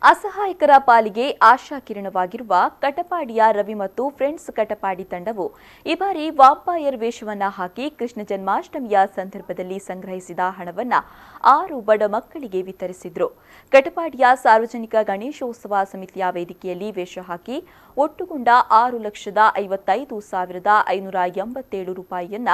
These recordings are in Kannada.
ಅಸಹಾಯಕರ ಪಾಲಿಗೆ ಆಶಾಕಿರಣವಾಗಿರುವ ಕಟಪಾಡಿಯ ರವಿ ಮತ್ತು ಫ್ರೆಂಡ್ಸ್ ಕಟಪಾಡಿ ತಂಡವು ಈ ಬಾರಿ ವಾಂಪೈರ್ ವೇಷವನ್ನ ಹಾಕಿ ಕೃಷ್ಣ ಜನ್ಮಾಷ್ಟಮಿಯ ಸಂದರ್ಭದಲ್ಲಿ ಸಂಗ್ರಹಿಸಿದ ಹಣವನ್ನ 6 ಬಡ ಮಕ್ಕಳಿಗೆ ವಿತರಿಸಿದ್ರು. ಕಟಪಾಡಿಯ ಸಾರ್ವಜನಿಕ ಗಣೇಶೋತ್ಸವ ಸಮಿತಿಯ ವೇದಿಕೆಯಲ್ಲಿ ವೇಷ ಹಾಕಿ ಒಟ್ಟುಗೊಂಡ 6,55,587 ರೂಪಾಯಿಯನ್ನ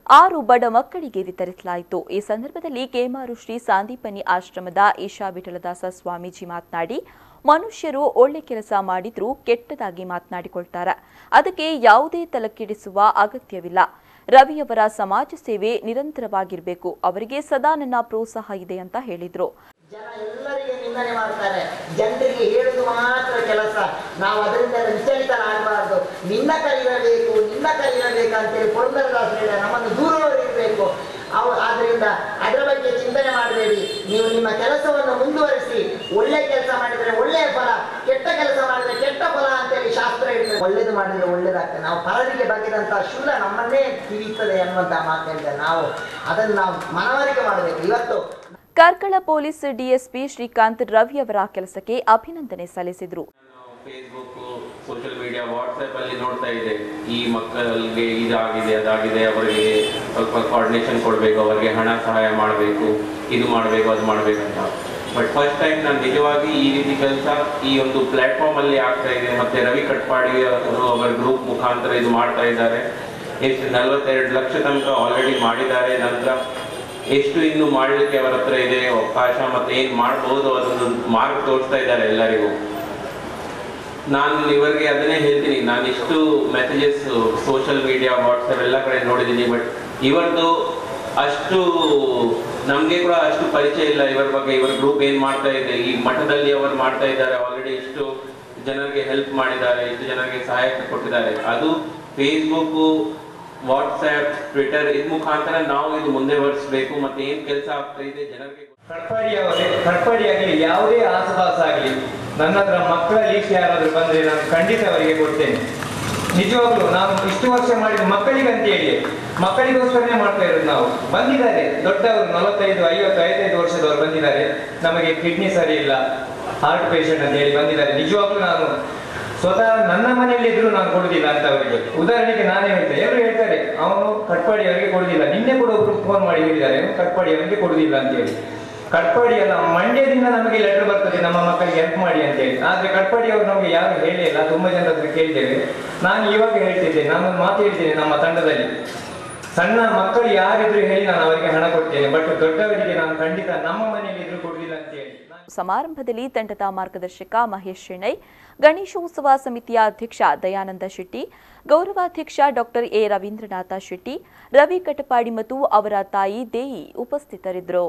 6 ಬಡ ಮಕ್ಕಳಿಗೆ ವಿತರಿಸಲಾಯಿತು. ಈ ಸಂದರ್ಭದಲ್ಲಿ ಕೇಮಾರು ಶ್ರೀ ಸಾಂದೀಪನಿ ಆಶ್ರಮದ ಈಶಾ ವಿಠಲದಾಸ ಸ್ವಾಮೀಜಿ ಮಾತನಾಡಿ, ಮನುಷ್ಯರು ಒಳ್ಳೆ ಕೆಲಸ ಮಾಡಿದ್ರೂ ಕೆಟ್ಟದಾಗಿ ಮಾತನಾಡಿಕೊಳ್ತಾರೆ. ಅದಕ್ಕೆ ಯಾವುದೇ ತಲೆಕೆಡಿಸುವ ಅಗತ್ಯವಿಲ್ಲ. ರವಿಯವರ ಸಮಾಜ ಸೇವೆ ನಿರಂತರವಾಗಿರಬೇಕು. ಅವರಿಗೆ ಸದಾ ನನ್ನ ಪ್ರೋತ್ಸಾಹ ಇದೆ ಅಂತ ಹೇಳಿದ್ರು. ಜನ ಎಲ್ಲರಿಗೆ ನಿಂದನೆ ಮಾಡ್ತಾರೆ, ಜನರಿಗೆ ಹೇಳುದು ಮಾತ್ರ ಕೆಲಸ. ನಾವು ಅದರಿಂದ ವಿಚಲಿತರಾಗಬಾರ್ದು. ನಿನ್ನ ಕೈಯಿರಬೇಕು ಅಂತೇಳಿ ಪುರಂದರದಾಸರು ಹೇಳ, ನಮ್ಮನ್ನು ದೂರವರಿರಬೇಕು. ಆದ್ರಿಂದ ಅದರ ಬಗ್ಗೆ ಚಿಂತನೆ ಮಾಡಬೇಡಿ. ನೀವು ನಿಮ್ಮ ಕೆಲಸವನ್ನು ಮುಂದುವರಿಸಿ. ಒಳ್ಳೆ ಕೆಲಸ ಮಾಡಿದರೆ ಒಳ್ಳೆಯ ಫಲ, ಕೆಟ್ಟ ಕೆಲಸ ಮಾಡಿದರೆ ಕೆಟ್ಟ ಫಲ ಅಂತೇಳಿ ಶಾಸ್ತ್ರ ಹೇಳ್ತದೆ. ಒಳ್ಳೇದು ಮಾಡಿದ್ರೆ ಒಳ್ಳೇದಾಗ್ತದೆ. ನಾವು ಪರರಿಗೆ ಬಗ್ಗೆದಂತಹ ಶೂಲ ನಮ್ಮನ್ನೇ ತಿವಿಯುತ್ತದೆ ಅನ್ನುವಂತಹ ಮಾತು ಹೇಳಿದ್ರೆ ಅದನ್ನು ನಾವು ಮನವರಿಕೆ ಮಾಡಬೇಕು. ಇವತ್ತು ಕಾರ್ಕಳ ಪೊಲೀಸ್ ಡಿಎಸ್ಪಿ ಶ್ರೀಕಾಂತ್ ರವಿ ಅವರ ಕೆಲಸಕ್ಕೆ ಅಭಿನಂದನೆ ಸಲ್ಲಿಸಿದರು. ಫೇಸ್ಬುಕ್, ಸೋಷಿಯಲ್ ಮೀಡಿಯಾ, ವಾಟ್ಸ್ಆಪ್ ಅಲ್ಲಿ ನೋಡ್ತಾ ಇದೆ, ಈ ಮಕ್ಕಳಿಗೆ ಇದಾಗಿದೆ ಅದಾಗಿದೆ, ಅವರಿಗೆ ಸ್ವಲ್ಪ ಕೋಆರ್ಡಿನೇಷನ್ ಕೊಡಬೇಕು, ಅವರಿಗೆ ಹಣ ಸಹಾಯ ಮಾಡಬೇಕು, ಇದು ಮಾಡಬೇಕು ಅದು ಮಾಡಬೇಕಂತ. ಬಟ್ ಫಸ್ಟ್ ಟೈಮ್ ನಾನು ನಿಜವಾಗಿ ಈ ರೀತಿ ಕೆಲಸ ಈ ಒಂದು ಪ್ಲಾಟ್ಫಾರ್ಮ್ ಅಲ್ಲಿ ಆಗ್ತಾ ಇದೆ. ಮತ್ತೆ ರವಿ ಕಟ್ಪಾಡಿ ಅವರು ಅವರ ಗ್ರೂಪ್ ಮುಖಾಂತರ ಇದು ಮಾಡ್ತಾ ಇದ್ದಾರೆ. ಎಷ್ಟು 42 ಲಕ್ಷ ತನಕ ಆಲ್ರೆಡಿ ಮಾಡಿದ್ದಾರೆ. ನಂತರ ಎಷ್ಟು ಇನ್ನು ಮಾಡಲಿಕ್ಕೆ ಅವರ ಹತ್ರ ಇದೆ ಅವಕಾಶ, ಮತ್ತೆ ಏನು ಮಾಡ್ಬೋದು ಅದೊಂದು ಮಾರ್ಗ ತೋರಿಸ್ತಾ ಇದ್ದಾರೆ ಎಲ್ಲರಿಗೂ. ನಾನು ಇವರಿಗೆ ಅದನ್ನೇ ಹೇಳ್ತೀನಿ, ನಾನು ಇಷ್ಟು ಮೆಸೇಜಸ್ ಸೋಷಿಯಲ್ ಮೀಡಿಯಾ, ವಾಟ್ಸಪ್ ಎಲ್ಲ ಕಡೆ ನೋಡಿದ್ದೀನಿ. ಬಟ್ ಇವರದು ಅಷ್ಟು ನಮಗೆ ಕೂಡ ಅಷ್ಟು ಪರಿಚಯ ಇಲ್ಲ ಇವರ ಬಗ್ಗೆ. ಇವರ ಗ್ರೂಪ್ ಏನು ಮಾಡ್ತಾ ಇದೆ, ಈ ಮಠದಲ್ಲಿ ಅವರು ಮಾಡ್ತಾ ಇದ್ದಾರೆ, ಆಲ್ರೆಡಿ ಇಷ್ಟು ಜನರಿಗೆ ಹೆಲ್ಪ್ ಮಾಡಿದ್ದಾರೆ, ಇಷ್ಟು ಜನರಿಗೆ ಸಹಾಯ ಕೊಟ್ಟಿದ್ದಾರೆ. ಅದು ಫೇಸ್ಬುಕ್, ವಾಟ್ಸ್ಆಪ್, ಟ್ವಿಟರ್ ಇದ್ ಮುಖಾಂತರ ನಾವು ಇದು ಮುಂದೆ ವರ್ಸಬೇಕು. ಮತ್ತೆ ಏನ್ ಕೆಲಸ ಆಗ್ತಾ ಇದೆ ಜನರಿಗೆ ಕಟ್ಪಾಡಿಯಾಗಲಿ ಯಾವುದೇ ಆಸಪಾಸ ಆಗಲಿ ನನ್ನ ಹತ್ರ ಮಕ್ಕಳ ಲೀಸ್ಟ್ ಯಾರಾದ್ರೂ ಬಂದ್ರೆ ನಾನು ಖಂಡಿತ ಅವರಿಗೆ ಕೊಡ್ತೇನೆ. ನಿಜವಾಗ್ಲೂ ನಾನು ಇಷ್ಟು ವರ್ಷ ಮಾಡಿದ ಮಕ್ಕಳಿಗಂತ ಹೇಳಿ ಮಕ್ಕಳಿಗೋಸ್ಕರನೇ ಮಾಡ್ತಾ ಇರೋದು. ನಾವು ಬಂದಿದ್ದಾರೆ ದೊಡ್ಡವರು 45, 50, 55 ವರ್ಷದವರು ಬಂದಿದ್ದಾರೆ. ನಮಗೆ ಕಿಡ್ನಿ ಸರಿ ಇಲ್ಲ, ಹಾರ್ಟ್ ಪೇಷಂಟ್ ಅಂತ ಹೇಳಿ ಬಂದಿದ್ದಾರೆ. ನಿಜವಾಗ್ಲೂ ನಾನು ಸ್ವತಃ ನನ್ನ ಮನೆಯಲ್ಲಿ ಇದ್ರು ನಾನು ಕೊಡುದಿಲ್ಲ ಅಂತ ಅವರಿಗೆ. ಉದಾಹರಣೆಗೆ ನಾನೇ ಹೇಳ್ತೇನೆ, ಎಲ್ಲರೂ ಹೇಳ್ತಾರೆ ಅವನು ಕಟ್ಪಾಡಿ ಅವರಿಗೆ ಕೊಡುದಿಲ್ಲ. ನಿನ್ನೆ ಕೂಡ ಒಬ್ರು ಫೋನ್ ಮಾಡಿ ಹೇಳಿದ್ದಾರೆ ಕಟ್ಪಾಡಿ ಅವರಿಗೆ ಕೊಡುದಿಲ್ಲ ಅಂತ ಹೇಳಿ. ಕಟ್ಪಾಡಿ ಅಲ್ಲ, ಮಂಡ್ಯದಿಂದ ನಮಗೆ ಲೆಟರ್ ಬರ್ತದೆ ನಮ್ಮ ಮಕ್ಕಳಿಗೆ ಹೆಲ್ಪ್ ಮಾಡಿ ಅಂತ ಹೇಳಿ. ಆದ್ರೆ ಕಟ್ಪಾಡಿ ಅವರು ನಮಗೆ ಯಾರು ಹೇಳಿಲ್ಲ. ತುಂಬಾ ಜನ ಹತ್ರ ಕೇಳಿದ್ದೇವೆ. ನಾನು ಇವಾಗ ಹೇಳ್ತಿದ್ದೆ, ನಾನೊಂದು ಮಾತು ಹೇಳ್ತೇನೆ, ನಮ್ಮ ತಂಡದಲ್ಲಿ ಸಣ್ಣ ಮಕ್ಕಳು ಯಾರಿದ್ರು ಹೇಳಿ ನಾನು ಅವರಿಗೆ ಹಣ ಕೊಡ್ತೇನೆ. ಬಟ್ ದೊಡ್ಡವರಿಗೆ ನಾನು ಖಂಡಿತ ನಮ್ಮ ಮನೆಯಲ್ಲಿ ಇದ್ರು ಕೊಡುದಿಲ್ಲ ಅಂತ ಹೇಳಿ. ಸಮಾರಂಭದಲ್ಲಿ ತಂಡದ ಮಾರ್ಗದರ್ಶಕ ಮಹೇಶ್ ಶೆಣೈ, ಗಣೇಶೋತ್ಸವ ಸಮಿತಿಯ ಅಧ್ಯಕ್ಷ ದಯಾನಂದ ಶೆಟ್ಟಿ, ಗೌರವಾಧ್ಯಕ್ಷ ಡಾಕ್ಟರ್ ಎ ರವೀಂದ್ರನಾಥ ಶೆಟ್ಟಿ, ರವಿ ಕಟಪಾಡಿ ಮತ್ತು ಅವರ ತಾಯಿ ದೇಯಿ ಉಪಸ್ಥಿತರಿದ್ದರು.